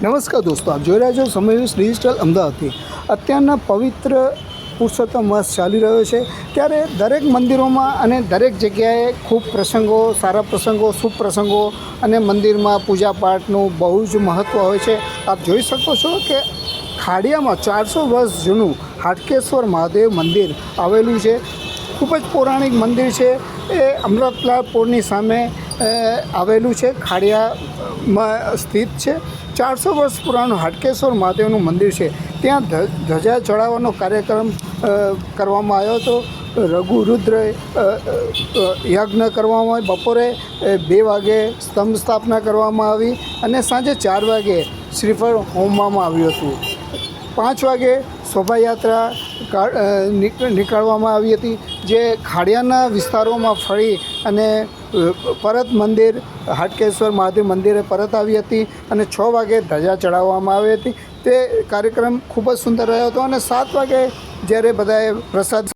નમસ્કાર દોસ્તો, આપ જોઈ રહ્યા છો સમય ન્યૂઝ ડિજિટલ અમદાવાદથી। અત્યારના પવિત્ર પુરુષોત્તમ માસ ચાલી રહ્યો છે, ત્યારે દરેક મંદિરોમાં અને દરેક જગ્યાએ ખૂબ પ્રસંગો, સારા પ્રસંગો, શુભ પ્રસંગો અને મંદિરમાં પૂજાપાઠનું બહુ જ મહત્ત્વ હોય છે। આપ જોઈ શકો છો કે ખાડિયામાં 400 વર્ષ જૂનું હાટકેશ્વર મહાદેવ મંદિર આવેલું છે। ખૂબ જ પૌરાણિક મંદિર છે। એ અમૃતલાલ પુલની સામે આવેલું છે, ખાડિયામાં સ્થિત છે। 400 વર્ષ પુરાણું હાટકેશ્વર મહાદેવનું મંદિર છે। ત્યાં ધજા ચડાવવાનો કાર્યક્રમ કરવામાં આવ્યો હતો। રઘુરુદ્ર યજ્ઞ કરવામાં આવી। બપોરે 2 વાગે સ્તંભ સ્થાપના કરવામાં આવી અને સાંજે 4 વાગે શ્રીફળ હોમવામાં આવ્યું હતું। 5 વાગે શોભાયાત્રા નીકળવામાં આવી હતી, જે ખાડિયાના વિસ્તારોમાં ફરી અને પરત મંદિર હાટકેશ્વર મહાદેવ મંદિરે પરત આવી હતી અને 6 વાગે ધજા ચડાવવામાં આવી હતી। તે કાર્યક્રમ ખૂબ જ સુંદર રહ્યો હતો અને 7 વાગે જ્યારે બધાએ પ્રસાદ